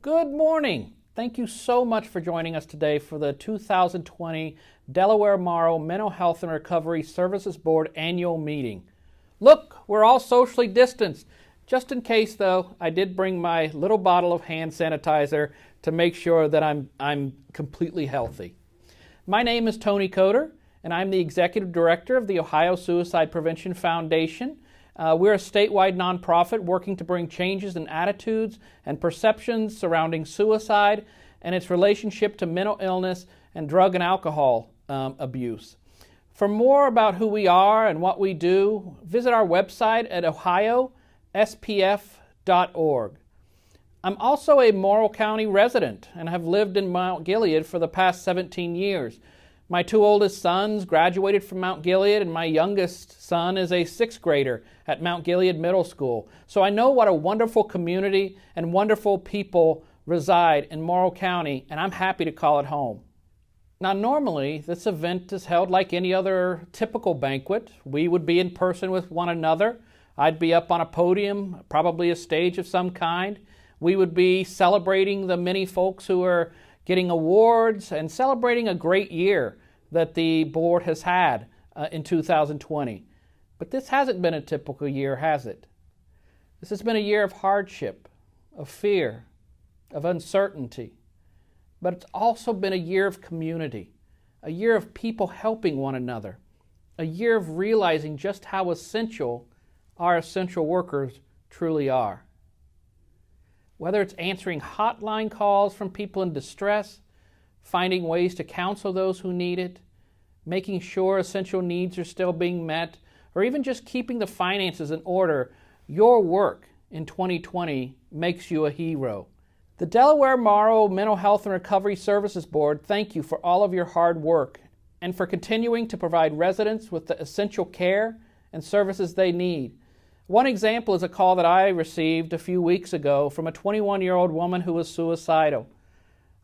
Good morning. Thank you so much for joining us today for the 2020 Delaware-Morrow Mental Health and Recovery Services Board annual meeting. Look, we're all socially distanced. Just in case, though, I did bring my little bottle of hand sanitizer to make sure that I'm completely healthy. My name is Tony Coder, and I'm the Executive Director of the Ohio Suicide Prevention Foundation. We're a statewide nonprofit working to bring changes in attitudes and perceptions surrounding suicide and its relationship to mental illness and drug and alcohol abuse. For more about who we are and what we do, visit our website at ohiospf.org. I'm also a Morrow County resident and have lived in Mount Gilead for the past 17 years. My two oldest sons graduated from Mount Gilead, and my youngest son is a sixth grader at Mount Gilead Middle School. So I know what a wonderful community and wonderful people reside in Morrow County, and I'm happy to call it home. Now, normally, this event is held like any other typical banquet. We would be in person with one another. I'd be up on a podium, probably a stage of some kind. We would be celebrating the many folks who are getting awards and celebrating a great year that the board has had in 2020. But this hasn't been a typical year, has it? This has been a year of hardship, of fear, of uncertainty. But it's also been a year of community, a year of people helping one another, a year of realizing just how essential our essential workers truly are. Whether it's answering hotline calls from people in distress, finding ways to counsel those who need it, making sure essential needs are still being met, or even just keeping the finances in order, your work in 2020 makes you a hero. The Delaware-Morrow Mental Health and Recovery Services Board, thank you for all of your hard work and for continuing to provide residents with the essential care and services they need. One example is a call that I received a few weeks ago from a 21-year-old woman who was suicidal.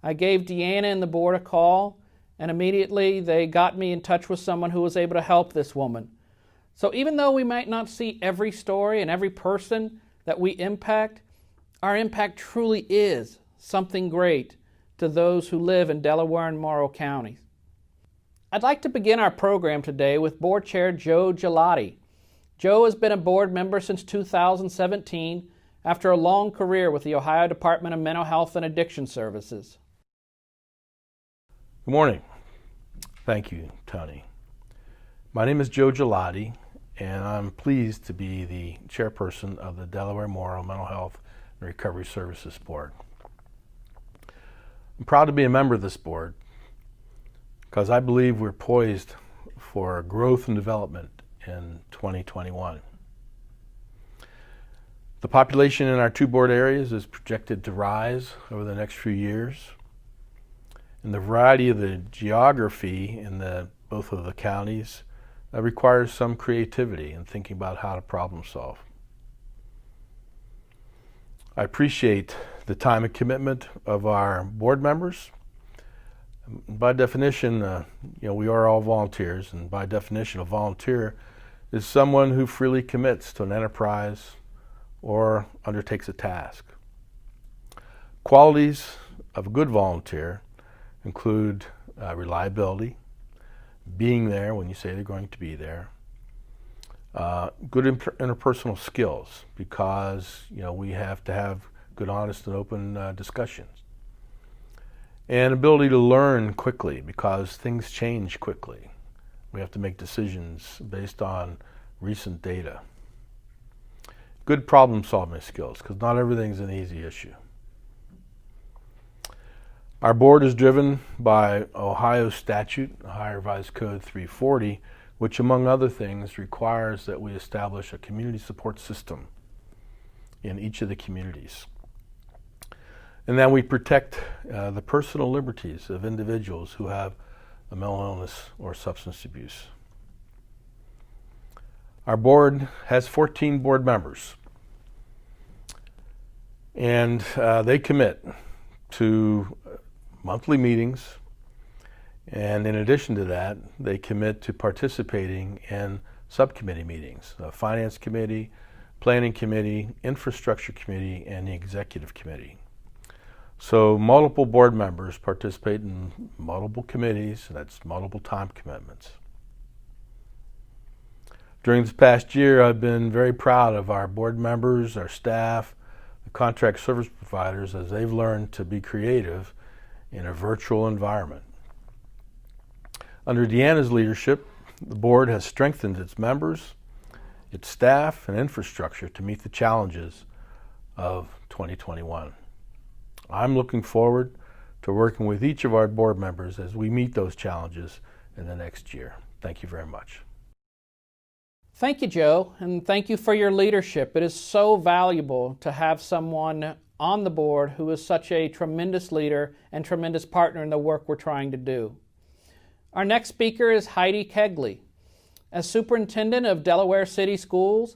I gave Deanna and the board a call, and immediately they got me in touch with someone who was able to help this woman. So even though we might not see every story and every person that we impact, our impact truly is something great to those who live in Delaware and Morrow counties. I'd like to begin our program today with Board Chair Joe Gelati. Joe has been a board member since 2017 after a long career with the Ohio Department of Mental Health and Addiction Services. Good morning. Thank you, Tony. My name is Joe Gelati, and I'm pleased to be the chairperson of the Delaware-Morrow Mental Health and Recovery Services Board. I'm proud to be a member of this board because I believe we're poised for growth and development in 2021. The population in our two board areas is projected to rise over the next few years, and the variety of the geography in both of the counties requires some creativity in thinking about how to problem solve. I appreciate the time and commitment of our board members. By definition, we are all volunteers, and by definition, a volunteer is someone who freely commits to an enterprise or undertakes a task. Qualities of a good volunteer include reliability, being there when you say they're going to be there, good interpersonal skills, because we have to have good, honest, and open discussions, and ability to learn quickly because things change quickly. We have to make decisions based on recent data. Good problem-solving skills, because not everything's an easy issue. Our board is driven by Ohio statute, Ohio Revised Code 340, which, among other things, requires that we establish a community support system in each of the communities, and that we protect the personal liberties of individuals who have a mental illness or substance abuse. Our board has 14 board members, and they commit to monthly meetings, and in addition to that, they commit to participating in subcommittee meetings, the Finance Committee, Planning Committee, Infrastructure Committee, and the Executive Committee. So multiple board members participate in multiple committees, and that's multiple time commitments. During this past year, I've been very proud of our board members, our staff, the contract service providers, as they've learned to be creative in a virtual environment. Under Deanna's leadership, the board has strengthened its members, its staff, and infrastructure to meet the challenges of 2021. I'm looking forward to working with each of our board members as we meet those challenges in the next year. Thank you very much. Thank you, Joe, and thank you for your leadership. It is so valuable to have someone on the board who is such a tremendous leader and tremendous partner in the work we're trying to do. Our next speaker is Heidi Kegley. As superintendent of Delaware City Schools,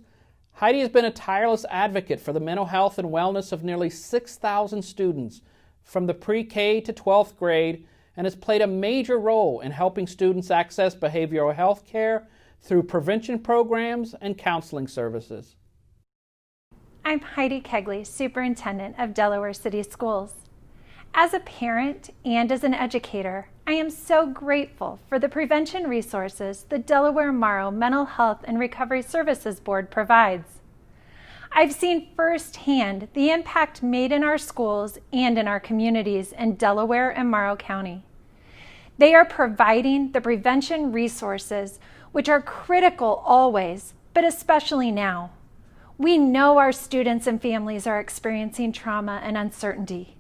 Heidi has been a tireless advocate for the mental health and wellness of nearly 6,000 students from the pre-K to 12th grade and has played a major role in helping students access behavioral health care through prevention programs and counseling services. I'm Heidi Kegley, Superintendent of Delaware City Schools. As a parent and as an educator, I am so grateful for the prevention resources the Delaware-Morrow Mental Health and Recovery Services Board provides. I've seen firsthand the impact made in our schools and in our communities in Delaware and Morrow County. They are providing the prevention resources which are critical always, but especially now. We know our students and families are experiencing trauma and uncertainty.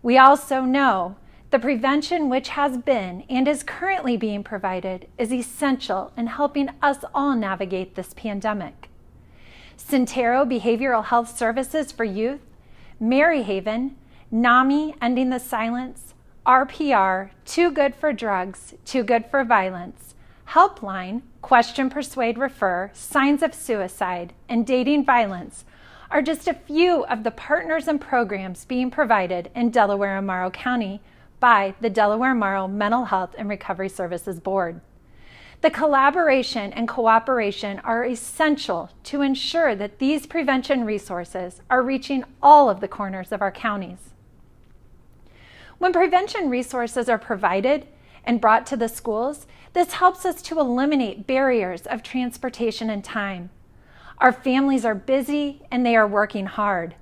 We also know the prevention which has been and is currently being provided is essential in helping us all navigate this pandemic. Centero Behavioral Health Services for Youth, Maryhaven, NAMI Ending the Silence, RPR, Too Good for Drugs, Too Good for Violence, Helpline, Question, Persuade, Refer, Signs of Suicide, and Dating Violence are just a few of the partners and programs being provided in Delaware and Morrow County by the Delaware-Morrow Mental Health and Recovery Services Board. The collaboration and cooperation are essential to ensure that these prevention resources are reaching all of the corners of our counties. When prevention resources are provided and brought to the schools, this helps us to eliminate barriers of transportation and time. Our families are busy and they are working hard.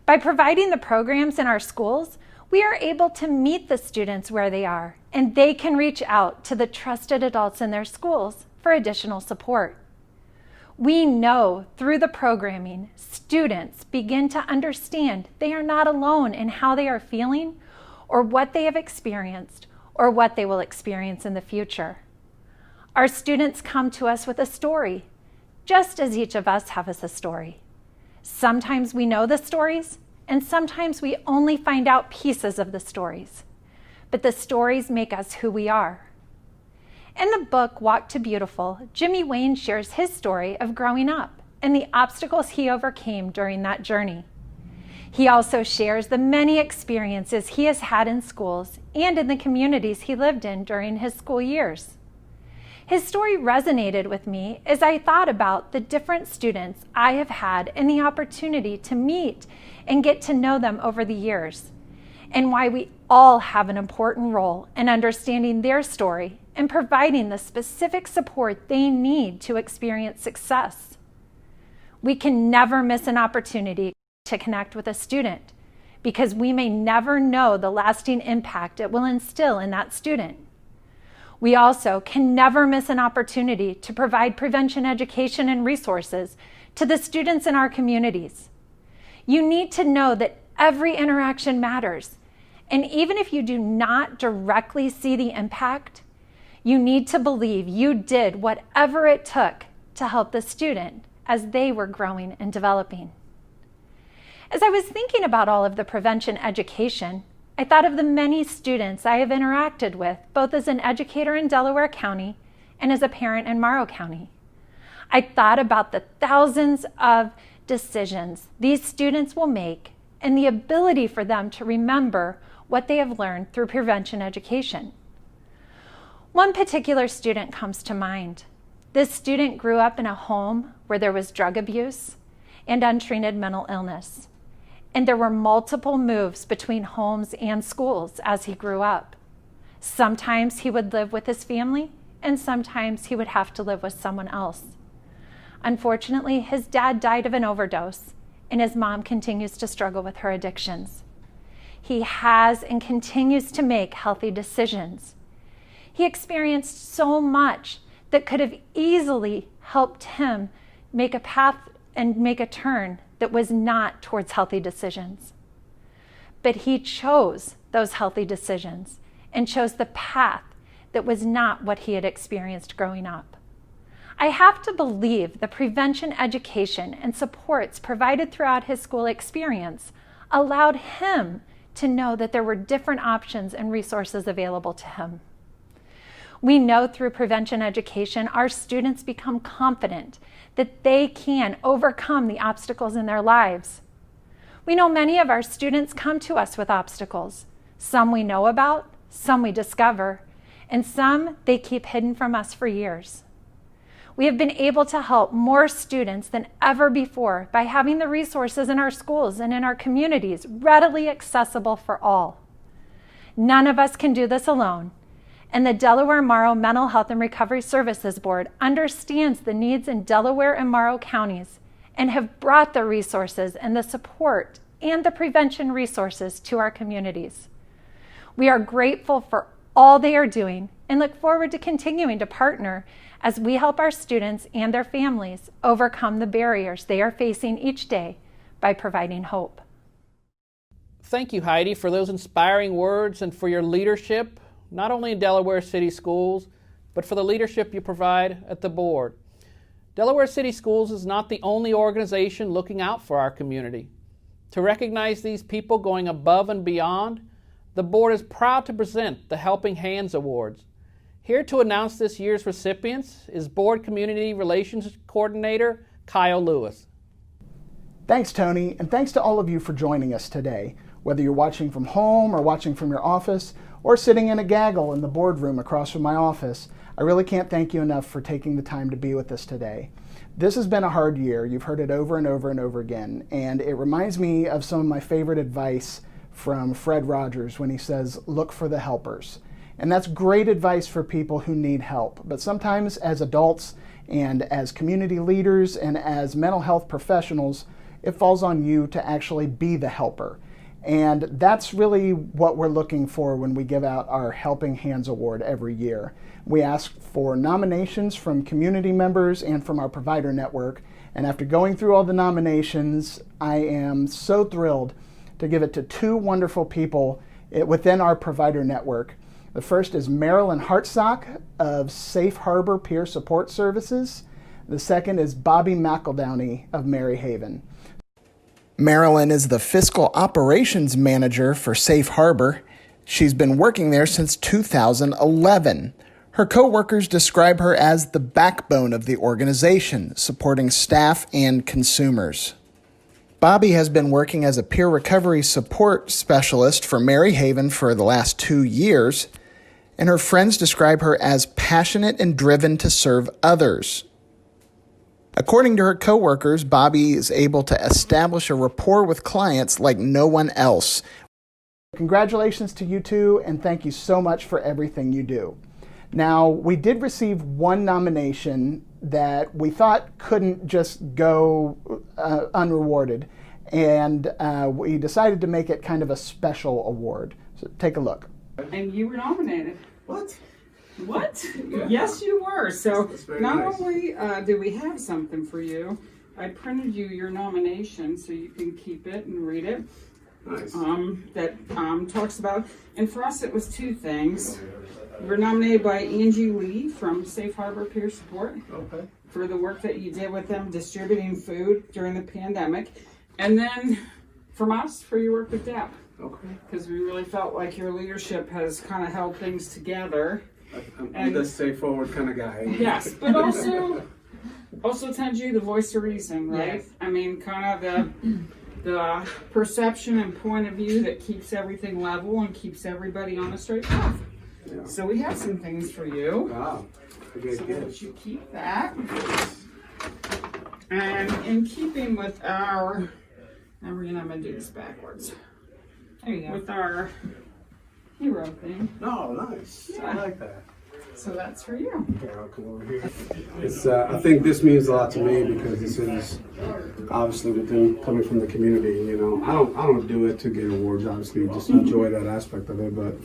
By providing the programs in our schools, we are able to meet the students where they are, and they can reach out to the trusted adults in their schools for additional support. We know through the programming, students begin to understand they are not alone in how they are feeling or what they have experienced or what they will experience in the future. Our students come to us with a story, just as each of us has a story. Sometimes we know the stories, and sometimes we only find out pieces of the stories. But the stories make us who we are. In the book, Walk to Beautiful, Jimmy Wayne shares his story of growing up and the obstacles he overcame during that journey. He also shares the many experiences he has had in schools and in the communities he lived in during his school years. His story resonated with me as I thought about the different students I have had and the opportunity to meet and get to know them over the years, and why we all have an important role in understanding their story and providing the specific support they need to experience success. We can never miss an opportunity to connect with a student because we may never know the lasting impact it will instill in that student. We also can never miss an opportunity to provide prevention education and resources to the students in our communities. You need to know that every interaction matters, and even if you do not directly see the impact, you need to believe you did whatever it took to help the student as they were growing and developing. As I was thinking about all of the prevention education, I thought of the many students I have interacted with, both as an educator in Delaware County and as a parent in Morrow County. I thought about the thousands of decisions these students will make and the ability for them to remember what they have learned through prevention education. One particular student comes to mind. This student grew up in a home where there was drug abuse and untreated mental illness. and there were multiple moves between homes and schools as he grew up. Sometimes he would live with his family, and sometimes he would have to live with someone else. Unfortunately, his dad died of an overdose, and his mom continues to struggle with her addictions. He has and continues to make healthy decisions. He experienced so much that could have easily helped him make a path and make a turn that was not towards healthy decisions. But he chose those healthy decisions and chose the path that was not what he had experienced growing up. I have to believe the prevention education and supports provided throughout his school experience allowed him to know that there were different options and resources available to him. We know through prevention education, our students become confident that they can overcome the obstacles in their lives. We know many of our students come to us with obstacles. Some we know about, some we discover, and some they keep hidden from us for years. We have been able to help more students than ever before by having the resources in our schools and in our communities readily accessible for all. None of us can do this alone, and the Delaware-Morrow Mental Health and Recovery Services Board understands the needs in Delaware and Morrow counties and have brought the resources and the support and the prevention resources to our communities. We are grateful for all they are doing and look forward to continuing to partner as we help our students and their families overcome the barriers they are facing each day by providing hope. Thank you, Heidi, for those inspiring words and for your leadership, not only in Delaware City Schools, but for the leadership you provide at the board. Delaware City Schools is not the only organization looking out for our community. To recognize these people going above and beyond, the board is proud to present the Helping Hands Awards. Here to announce this year's recipients is Board Community Relations Coordinator Kyle Lewis. Thanks, Tony, and thanks to all of you for joining us today. Whether you're watching from home or watching from your office or sitting in a gaggle in the boardroom across from my office, I really can't thank you enough for taking the time to be with us today. This has been a hard year. You've heard it over and over and over again, and it reminds me of some of my favorite advice from Fred Rogers when he says, "Look for the helpers." And that's great advice for people who need help. But sometimes as adults and as community leaders and as mental health professionals, it falls on you to actually be the helper. And that's really what we're looking for when we give out our Helping Hands Award every year. We ask for nominations from community members and from our provider network. And after going through all the nominations, I am so thrilled to give it to two wonderful people within our provider network. The first is Marilyn Hartsock of Safe Harbor Peer Support Services. The second is Bobby McEldowney of Mary Haven. Marilyn is the Fiscal Operations Manager for Safe Harbor. She's been working there since 2011. Her coworkers describe her as the backbone of the organization, supporting staff and consumers. Bobby has been working as a peer recovery support specialist for Mary Haven for the last 2 years, and her friends describe her as passionate and driven to serve others. According to her coworkers, Bobby is able to establish a rapport with clients like no one else. Congratulations to you two, and thank you so much for everything you do. Now, we did receive one nomination that we thought couldn't just go unrewarded, and we decided to make it kind of a special award. So take a look. And you were nominated. What? What? Yeah. Yes, you were. So That's very not nice. only do we have something for you, I printed you your nomination so you can keep it and read it. Nice. That talks about, and for us it was two things. You were nominated by Angie Lee from Safe Harbor Peer Support Okay. for the work that you did with them distributing food during the pandemic. And then from us for your work with Deb. Okay. Because we really felt like your leadership has kind of held things together. I'm the straightforward kind of guy. Yes, but also Tenji, the voice of reason, right? Yes. I mean, kind of the perception and point of view that keeps everything level and keeps everybody on a straight path. Yeah. So we have some things for you. Wow. Okay, So good. that you keep that. And in keeping with our And I'm gonna do this backwards. There you go. With our hero thing. Oh, nice. Yeah. I like that. So that's for you. Okay, I'll come over here. It's, I think this means a lot to me because this is obviously within coming from the community. You know, I don't do it to get awards. Obviously, just enjoy that aspect of it. But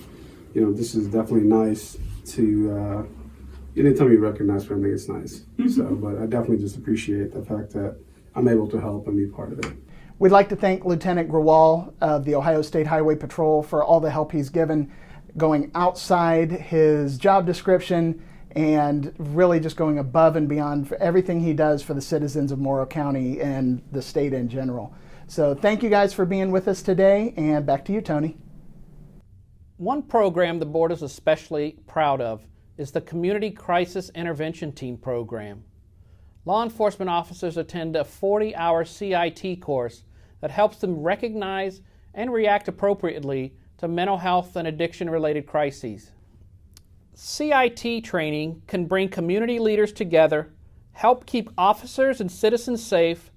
you know, this is definitely nice to. Anytime you recognize something, it's nice. So, but I definitely just appreciate the fact that I'm able to help and be part of it. We'd like to thank Lieutenant Grewal of the Ohio State Highway Patrol for all the help he's given, going outside his job description and really just going above and beyond for everything he does for the citizens of Morrow County and the state in general. So thank you guys for being with us today, and back to you, Tony. One program the board is especially proud of is the Community Crisis Intervention Team program. Law enforcement officers attend a 40-hour CIT course that helps them recognize and react appropriately to mental health and addiction-related crises. CIT training can bring community leaders together, help keep officers and citizens safe,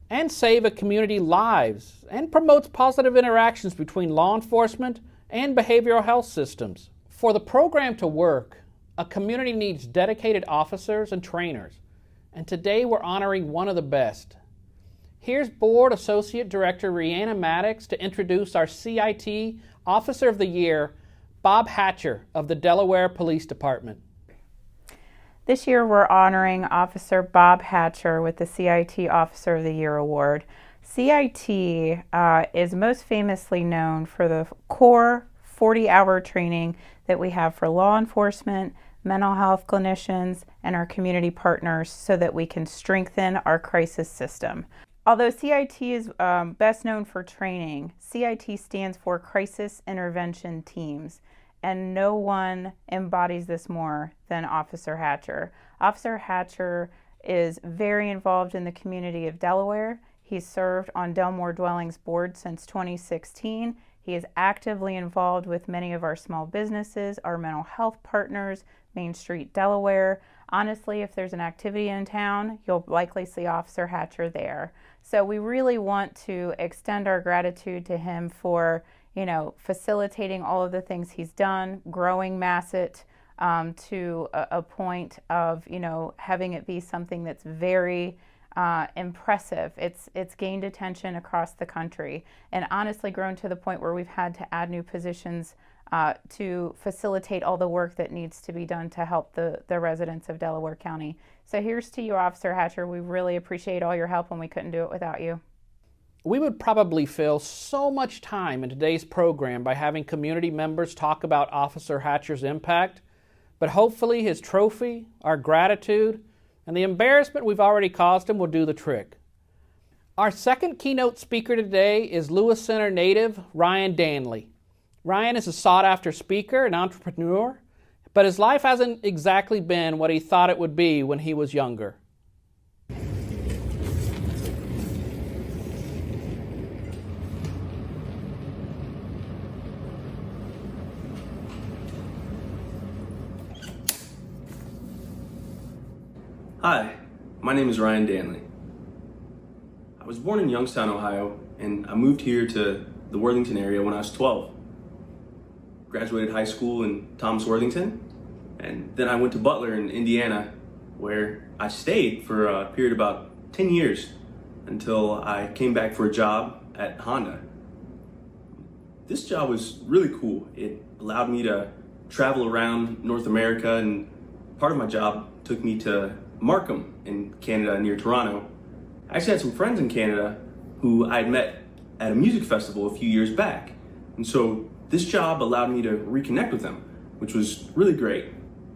and save a community lives, and promotes positive interactions between law enforcement and behavioral health systems. For the program to work, a community needs dedicated officers and trainers, and today we're honoring one of the best. Here's Board Associate Director Rihanna Maddox to introduce our CIT Officer of the Year, Bob Hatcher of the Delaware Police Department. This year we're honoring Officer Bob Hatcher with the CIT Officer of the Year Award. CIT is most famously known for the core 40-hour training that we have for law enforcement, mental health clinicians, and our community partners so that we can strengthen our crisis system. Although CIT is best known for training, CIT stands for Crisis Intervention Teams, and no one embodies this more than Officer Hatcher. Officer Hatcher is very involved in the community of Delaware. He's served on Delmore Dwellings Board since 2016. He is actively involved with many of our small businesses, our mental health partners, Main Street Delaware. Honestly, if there's an activity in town, you'll likely see Officer Hatcher there. So we really want to extend our gratitude to him for, facilitating all of the things he's done, growing Massett to a point of, having it be something that's very impressive. It's gained attention across the country and honestly grown to the point where we've had to add new positions to facilitate all the work that needs to be done to help the residents of Delaware County. So here's to you, Officer Hatcher. We really appreciate all your help and we couldn't do it without you. We would probably fill so much time in today's program by having community members talk about Officer Hatcher's impact, but hopefully his trophy, our gratitude, and the embarrassment we've already caused him will do the trick. Our second keynote speaker today is Lewis Center native Ryan Danley. Ryan is a sought-after speaker and entrepreneur, but his life hasn't exactly been what he thought it would be when he was younger. Hi, my name is Ryan Danley. I was born in Youngstown, Ohio, and I moved here to the Worthington area when I was 12. Graduated high school in Thomas Worthington, and then I went to Butler in Indiana, where I stayed for a period of about 10 years until I came back for a job at Honda. This job was really cool. It allowed me to travel around North America, and part of my job took me to Markham in Canada near Toronto. I actually had some friends in Canada who I'd met at a music festival a few years back. And so this job allowed me to reconnect with them, which was really great.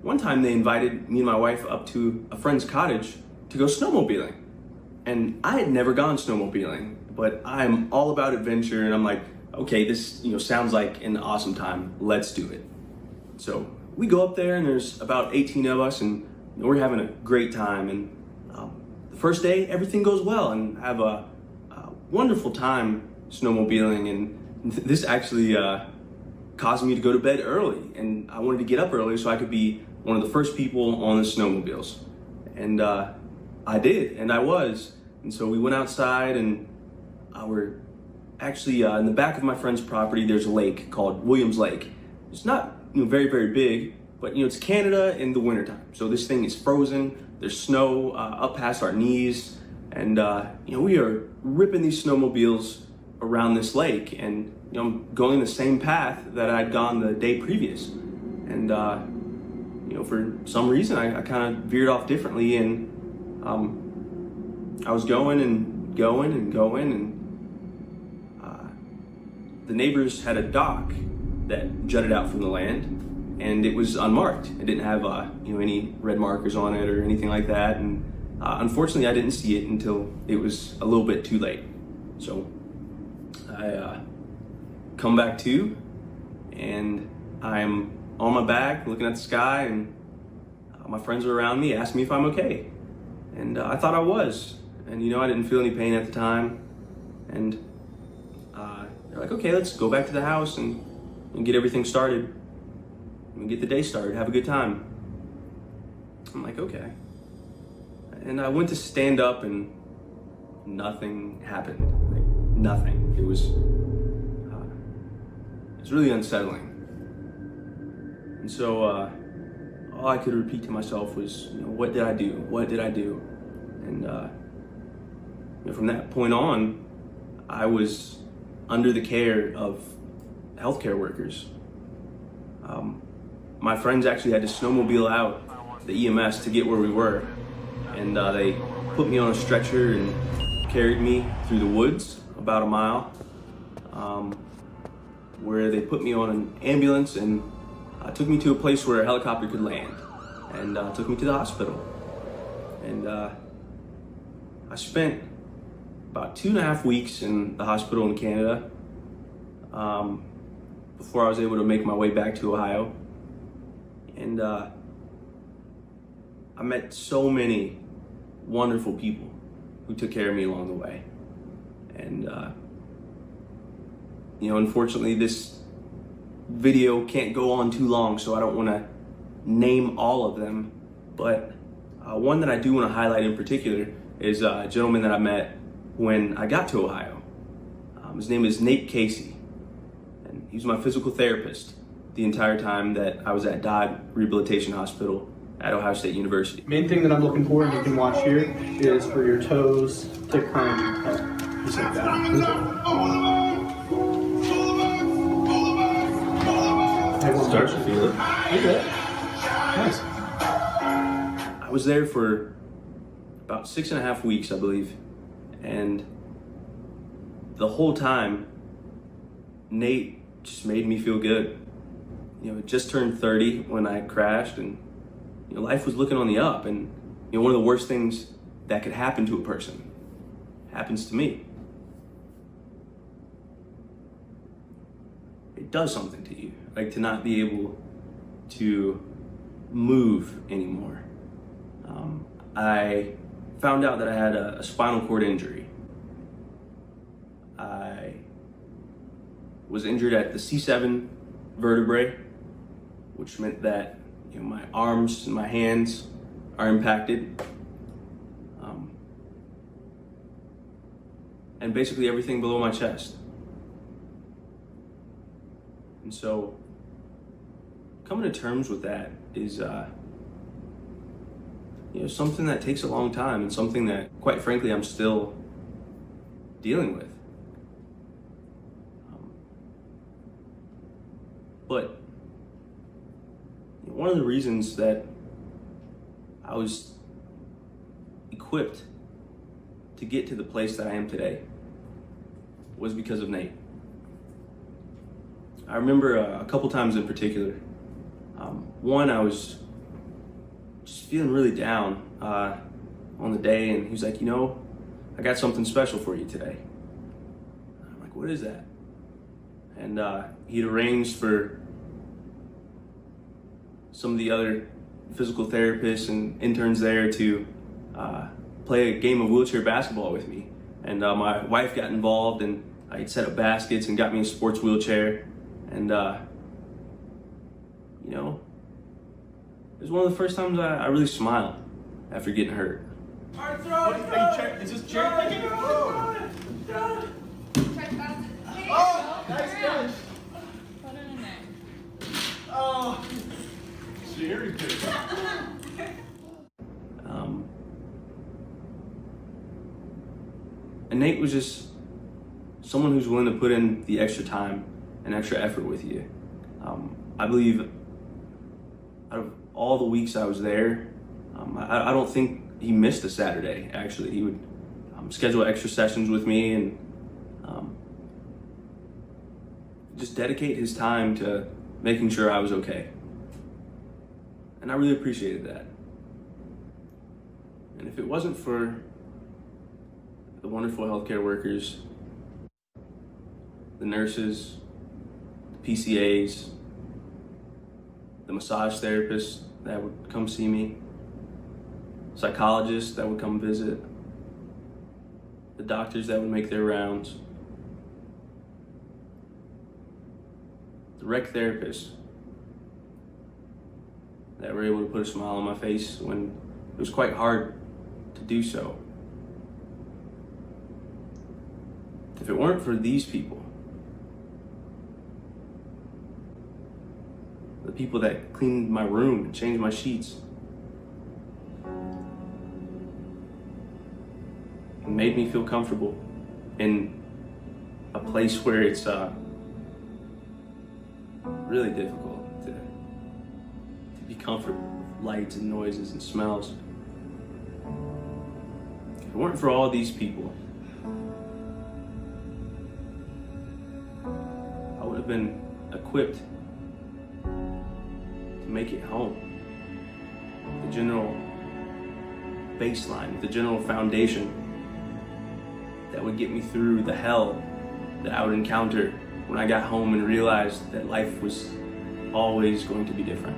One time they invited me and my wife up to a friend's cottage to go snowmobiling. And I had never gone snowmobiling, but I'm all about adventure and I'm like, okay, this sounds like an awesome time. Let's do it. So we go up there and there's about 18 of us and we're having a great time. And the first day, everything goes well and I have a wonderful time snowmobiling. And this actually caused me to go to bed early. And I wanted to get up early so I could be one of the first people on the snowmobiles. And I did, and I was. And so we went outside and we're Actually, in the back of my friend's property, there's a lake called Williams Lake. It's not very, very big, but it's Canada in the wintertime. So this thing is frozen. There's snow up past our knees. And, we are ripping these snowmobiles around this lake. And, I'm going the same path that I'd gone the day previous. And, for some reason, I kind of veered off differently. And I was going and going and going. And the neighbors had a dock that jutted out from the land. And it was unmarked. It didn't have any red markers on it or anything like that. And unfortunately, I didn't see it until it was a little bit too late. So I come back to, and I'm on my back looking at the sky, and my friends are around me, asked me if I'm okay. And I thought I was. And I didn't feel any pain at the time. And they're like, okay, let's go back to the house and get everything started. And get the day started, have a good time. I'm like, okay. And I went to stand up and nothing happened. Like, nothing. It was really unsettling. And so all I could repeat to myself was, what did I do? What did I do? And from that point on, I was under the care of healthcare workers. My friends actually had to snowmobile out the EMS to get where we were. And they put me on a stretcher and carried me through the woods about a mile, where they put me on an ambulance and took me to a place where a helicopter could land, and took me to the hospital. And I spent about 2.5 weeks in the hospital in Canada before I was able to make my way back to Ohio. And I met so many wonderful people who took care of me along the way. And, unfortunately, this video can't go on too long, so I don't want to name all of them. But one that I do want to highlight in particular is a gentleman that I met when I got to Ohio. His name is Nate Casey, and he was my physical therapist the entire time that I was at Dodd Rehabilitation Hospital at Ohio State University. Main thing that I'm looking for, and you can watch here, is for your toes to come up, just like that. Start to feel it. Okay. Nice. I was there for about 6.5 weeks, I believe, and the whole time, Nate just made me feel good. I just turned 30 when I crashed, and life was looking on the up, and one of the worst things that could happen to a person happens to me. It does something to you, like to not be able to move anymore. I found out that I had a spinal cord injury. I was injured at the C7 vertebrae, which meant that my arms and my hands are impacted, and basically everything below my chest. And so coming to terms with that is something that takes a long time, and something that, quite frankly, I'm still dealing with. But one of the reasons that I was equipped to get to the place that I am today was because of Nate. I remember a couple times in particular. One, I was just feeling really down on the day, and he was like, I got something special for you today. I'm like, what is that? And he'd arranged for some of the other physical therapists and interns there to play a game of wheelchair basketball with me. And my wife got involved, and I set up baskets and got me a sports wheelchair. And, it was one of the first times I really smiled after getting hurt. All right, throw it. Is this chair picking? Check that. Nice catch. Put it in there. Oh, cherry pick. And Nate was just someone who's willing to put in the extra time and extra effort with you. I believe out of all the weeks I was there, I don't think he missed a Saturday, actually. He would schedule extra sessions with me and just dedicate his time to making sure I was okay. And I really appreciated that. And if it wasn't for the wonderful healthcare workers, the nurses, the PCAs, the massage therapists that would come see me, psychologists that would come visit, the doctors that would make their rounds, the rec therapists that were able to put a smile on my face when it was quite hard to do so. If it weren't for these people, the people that cleaned my room and changed my sheets and made me feel comfortable in a place where it's really difficult to be comfortable with lights and noises and smells. If it weren't for all these people, I would have been equipped to make it home. The general baseline, the general foundation that would get me through the hell that I would encounter when I got home and realized that life was always going to be different.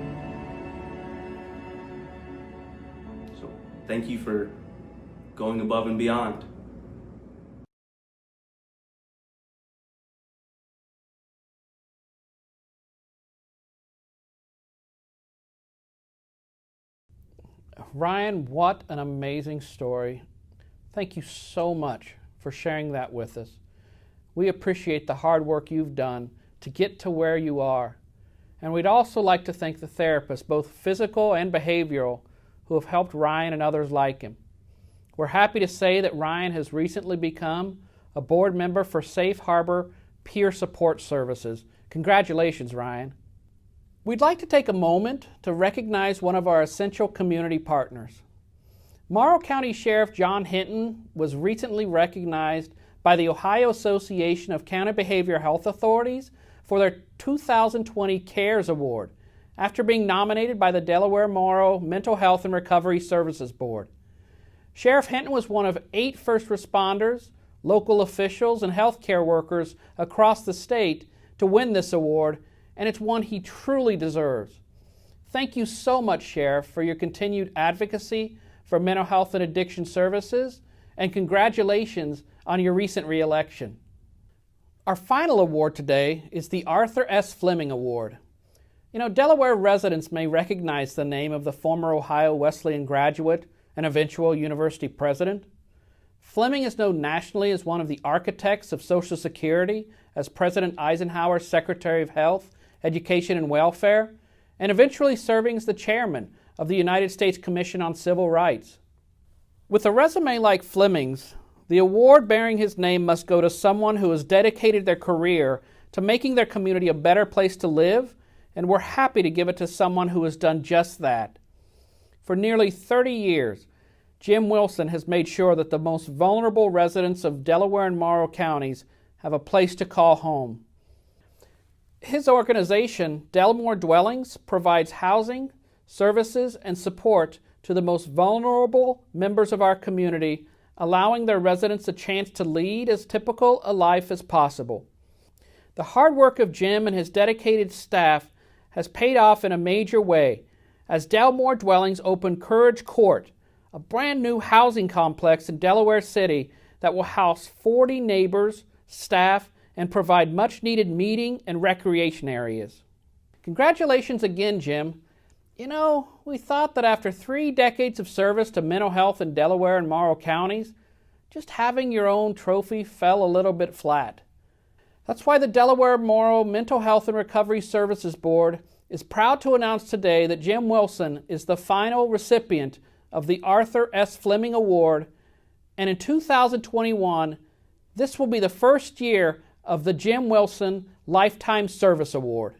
So thank you for going above and beyond. Ryan, what an amazing story. Thank you so much for sharing that with us. We appreciate the hard work you've done to get to where you are. And we'd also like to thank the therapists, both physical and behavioral, who have helped Ryan and others like him. We're happy to say that Ryan has recently become a board member for Safe Harbor Peer Support Services. Congratulations, Ryan. We'd like to take a moment to recognize one of our essential community partners. Morrow County Sheriff John Hinton was recently recognized by the Ohio Association of County Behavioral Health Authorities for their 2020 CARES Award after being nominated by the Delaware-Morrow Mental Health and Recovery Services Board. Sheriff Hinton was one of 8 first responders, local officials, and healthcare workers across the state to win this award, and it's one he truly deserves. Thank you so much, Sheriff, for your continued advocacy for mental health and addiction services, and congratulations on your recent re-election. Our final award today is the Arthur S. Fleming Award. You know, Delaware residents may recognize the name of the former Ohio Wesleyan graduate and eventual university president. Fleming is known nationally as one of the architects of Social Security, as President Eisenhower's Secretary of Health, Education, and Welfare, and eventually serving as the chairman of the United States Commission on Civil Rights. With a resume like Fleming's, the award bearing his name must go to someone who has dedicated their career to making their community a better place to live, and we're happy to give it to someone who has done just that. For nearly 30 years, Jim Wilson has made sure that the most vulnerable residents of Delaware and Morrow counties have a place to call home. His organization, Delmore Dwellings, provides housing, services, and support to the most vulnerable members of our community, allowing their residents a chance to lead as typical a life as possible. The hard work of Jim and his dedicated staff has paid off in a major way, as Delmore Dwellings opened Courage Court, a brand new housing complex in Delaware City that will house 40 neighbors, staff, and provide much-needed meeting and recreation areas. Congratulations again, Jim. You know, we thought that after 3 decades of service to mental health in Delaware and Morrow counties, just having your own trophy fell a little bit flat. That's why the Delaware-Morrow Mental Health and Recovery Services Board is proud to announce today that Jim Wilson is the final recipient of the Arthur S. Fleming Award, and in 2021, this will be the first year of the Jim Wilson Lifetime Service Award.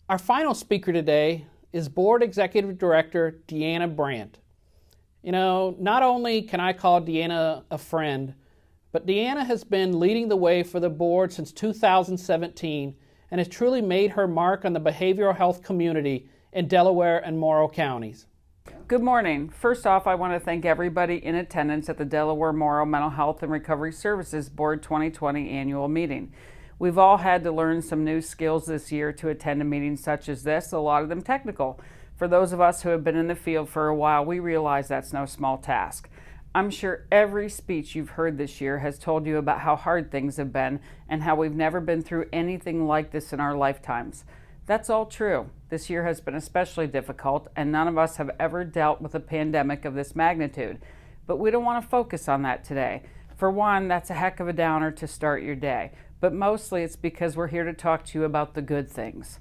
Our final speaker today is Board Executive Director Deanna Brandt. You know, not only can I call Deanna a friend, but Deanna has been leading the way for the board since 2017 and has truly made her mark on the behavioral health community in Delaware and Morrow counties. Good morning. First off, I want to thank everybody in attendance at the Delaware-Morrow Mental Health and Recovery Services Board 2020 annual meeting. We've all had to learn some new skills this year to attend a meeting such as this, a lot of them technical. For those of us who have been in the field for a while, we realize that's no small task. I'm sure every speech you've heard this year has told you about how hard things have been and how we've never been through anything like this in our lifetimes. That's all true. This year has been especially difficult, and none of us have ever dealt with a pandemic of this magnitude. But we don't want to focus on that today. For one, that's a heck of a downer to start your day, but mostly it's because we're here to talk to you about the good things.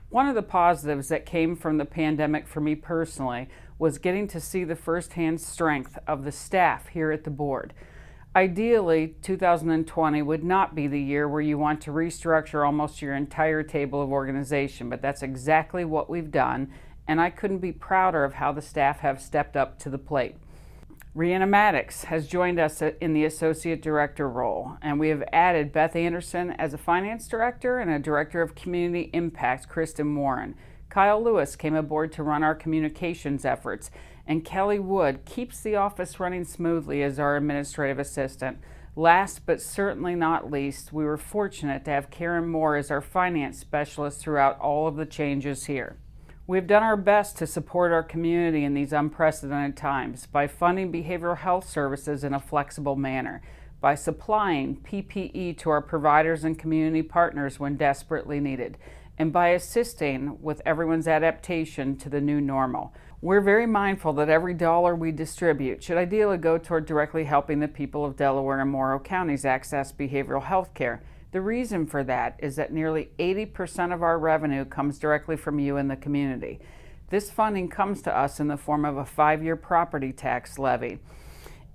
One of the positives that came from the pandemic for me personally was getting to see the firsthand strength of the staff here at the board. Ideally, 2020 would not be the year where you want to restructure almost your entire table of organization, but that's exactly what we've done, and I couldn't be prouder of how the staff have stepped up to the plate. Rihanna Maddox has joined us in the Associate Director role, and we have added Beth Anderson as a Finance Director and a Director of Community Impact, Kristen Warren. Kyle Lewis came aboard to run our communications efforts, and Kelly Wood keeps the office running smoothly as our administrative assistant. Last but certainly not least, we were fortunate to have Karen Moore as our finance specialist throughout all of the changes here. We've done our best to support our community in these unprecedented times by funding behavioral health services in a flexible manner, by supplying PPE to our providers and community partners when desperately needed, and by assisting with everyone's adaptation to the new normal. We're very mindful that every dollar we distribute should ideally go toward directly helping the people of Delaware and Morrow counties access behavioral health care. The reason for that is that nearly 80% of our revenue comes directly from you in the community. This funding comes to us in the form of a 5-year property tax levy.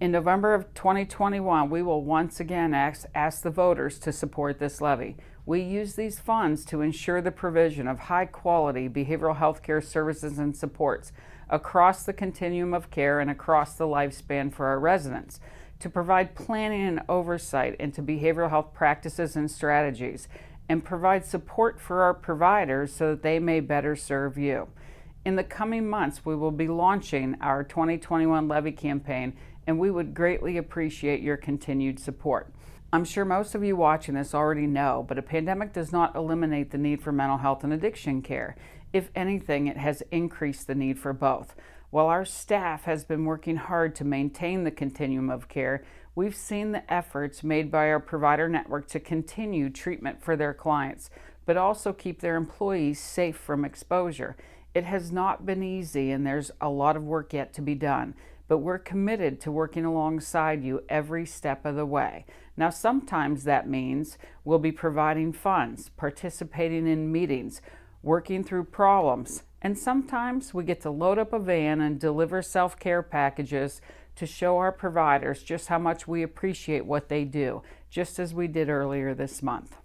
In November of 2021, we will once again ask the voters to support this levy. We use these funds to ensure the provision of high-quality behavioral health care services and supports across the continuum of care and across the lifespan for our residents, to provide planning and oversight into behavioral health practices and strategies, and provide support for our providers so that they may better serve you. In the coming months, we will be launching our 2021 levy campaign, and we would greatly appreciate your continued support. I'm sure most of you watching this already know, but a pandemic does not eliminate the need for mental health and addiction care. If anything, it has increased the need for both. While our staff has been working hard to maintain the continuum of care, we've seen the efforts made by our provider network to continue treatment for their clients, but also keep their employees safe from exposure. It has not been easy, and there's a lot of work yet to be done, but we're committed to working alongside you every step of the way. Now, sometimes that means we'll be providing funds, participating in meetings, working through problems, and sometimes we get to load up a van and deliver self-care packages to show our providers just how much we appreciate what they do, just as we did earlier this month.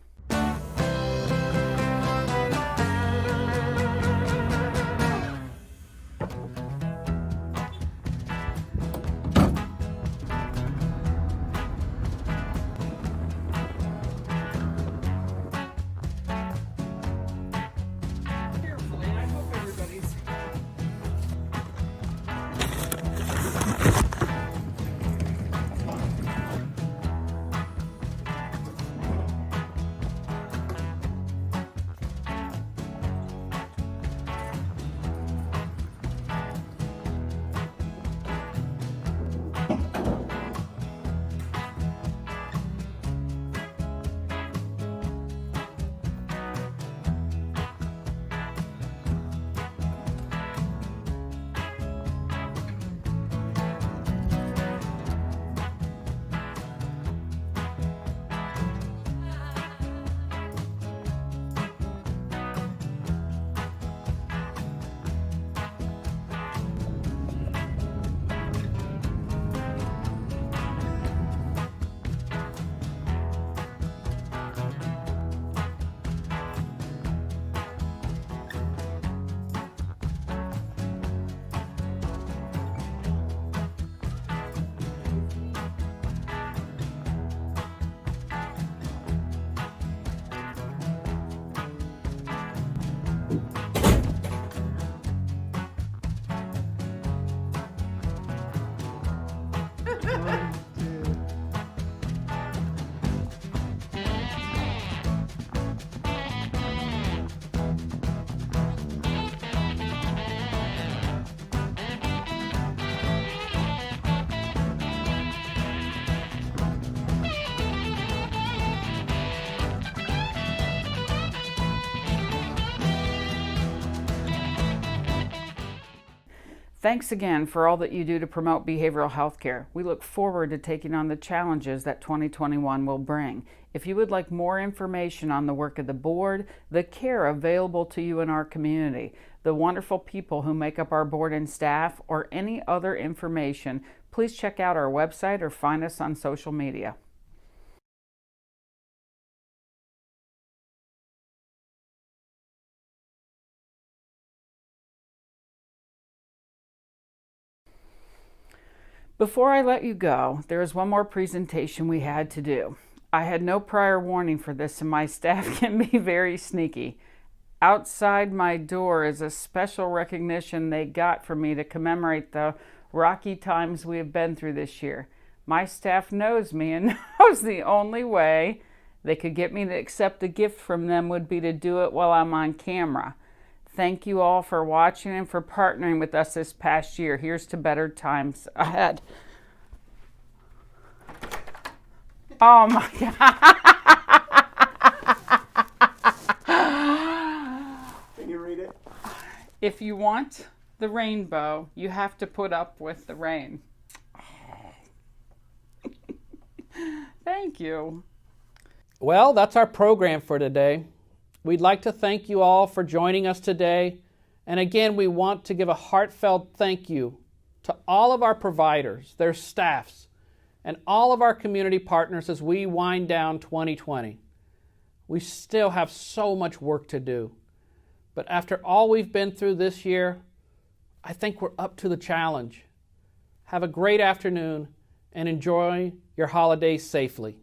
Thanks again for all that you do to promote behavioral health care. We look forward to taking on the challenges that 2021 will bring. If you would like more information on the work of the board, the care available to you in our community, the wonderful people who make up our board and staff, or any other information, please check out our website or find us on social media. Before I let you go, there is one more presentation we had to do. I had no prior warning for this, and my staff can be very sneaky. Outside my door is a special recognition they got for me to commemorate the rocky times we have been through this year. My staff knows me and knows the only way they could get me to accept a gift from them would be to do it while I'm on camera. Thank you all for watching and for partnering with us this past year. Here's to better times ahead. Oh my God. Can you read it? If you want the rainbow, you have to put up with the rain. Thank you. Well, that's our program for today. We'd like to thank you all for joining us today. And again, we want to give a heartfelt thank you to all of our providers, their staffs, and all of our community partners as we wind down 2020. We still have so much work to do. But after all we've been through this year, I think we're up to the challenge. Have a great afternoon and enjoy your holidays safely.